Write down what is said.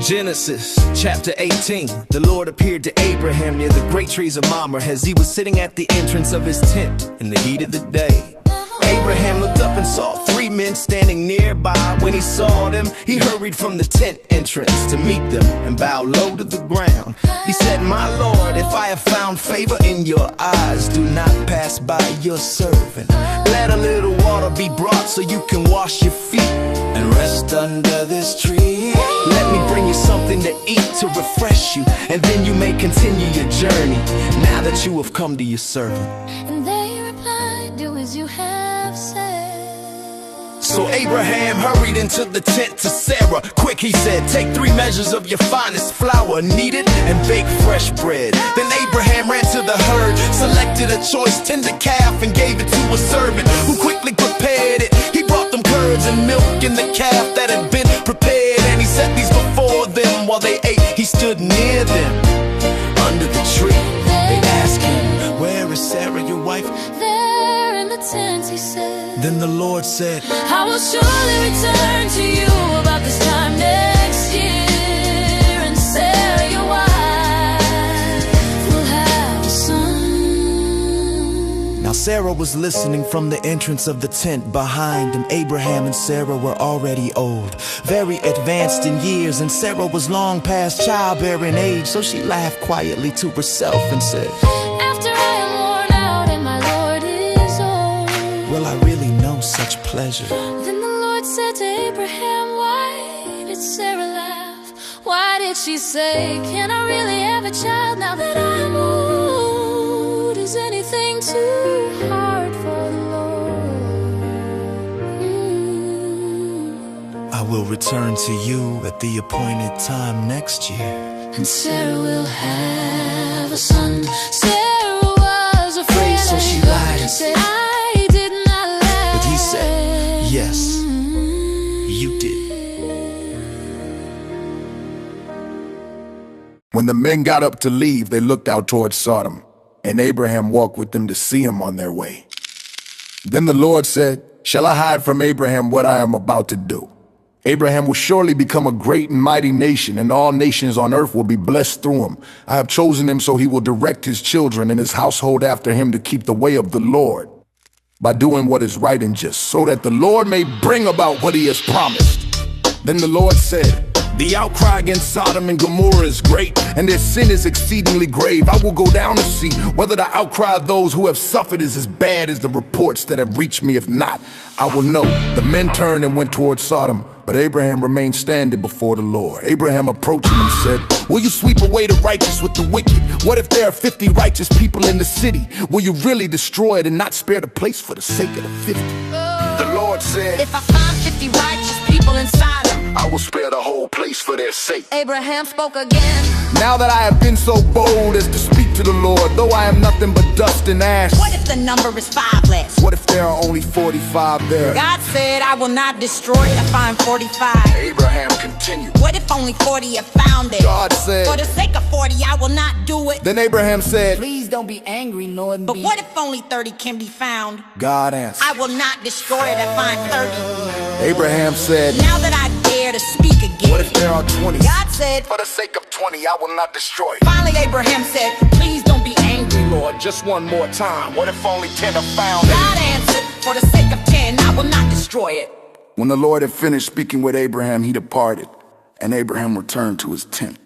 Genesis chapter 18. The Lord appeared to Abraham near the great trees of Mamre as he was sitting at the entrance of his tent in the heat of the day. Abraham looked up and saw three men standing nearby. When he saw them, he hurried from the tent entrance to meet them and bowed low to the ground. He said, "My Lord, if I have found favor in your eyes, do not pass by your servant. Let a little water be brought so you can wash your feet and rest under this tree. Let me bring you something to eat to refresh you, and then you may continue your journey now that you have come to your servant." And they replied, "Do as you have said." So Abraham hurried into the tent to Sarah. Quick, he said, "Take 3 measures of your finest flour, knead it, and bake fresh bread." Then Abraham ran to the herd, selected a choice tender calf, and gave it to a servant who quickly prepared it. He brought them curds and milk and the calf that had been prepared, and he set these before them. While they ate, he stood near them under the tree. They asked him, "Where is Sarah, your wife?" "There in the tent," he said. Then the Lord said, "I will surely return to you about this time next year, and Sarah, your wife, will have a son." Now Sarah was listening from the entrance of the tent behind him. Abraham and Sarah were already old, very advanced in years, and Sarah was long past childbearing age. So she laughed quietly to herself and said, "After I am worn out and my Lord is old, will I really know such pleasure?" Then the Lord said to Abraham, "Why did Sarah laugh? Why did she say, 'Can I really have a child now that I'm old?' Is anything too hard for the Lord? I will return to you at the appointed time next year, And Sarah will have a son." Sarah was afraid, so she lied and said, "I did not lie." but he said, "Yes, you did." When the men got up to leave, they looked out towards Sodom, and Abraham walked with them to see him on their way. Then the Lord said, "Shall I hide from Abraham what I am about to do? Abraham will surely become a great and mighty nation, and all nations on earth will be blessed through him. I have chosen him so he will direct his children and his household after him to keep the way of the Lord, by doing what is right and just, so that the Lord may bring about what he has promised." Then the Lord said, "The outcry against Sodom and Gomorrah is great, and their sin is exceedingly grave. I will go down to see whether the outcry of those who have suffered is as bad as the reports that have reached me. If not, I will know." The men turned and went towards Sodom, but Abraham remained standing before the Lord. Abraham approached him and said, "Will you sweep away the righteous with the wicked? What if there are 50 righteous people in the city? Will you really destroy it and not spare the place for the sake of the 50? The Lord said, "If I find 50 righteous people inside them, "I will spare the whole place for their sake." Abraham spoke again. Now that I have been so bold as to speak to the Lord, though I am nothing but dust and ash, What if the number is 5 less? what if there are only 45 there?" God said, "I will not destroy it. I find 45. Abraham continued. What if only 40 have found it? God said, For the sake of 40, I will not do it. Then Abraham said, Please don't be angry, Lord. But what if only 30 can be found? God answered. I will not destroy it. I find 30. Abraham said, Now that I dare to speak again, "What if there are 20? God said, For the sake of 20, I will not destroy it." Finally Abraham said, "Please don't be angry, Lord." Lord, just one more time. What if only 10 are found? God answered, "For the sake of 10, I will not destroy it." When the Lord had finished speaking with Abraham, he departed, and Abraham returned to his tent.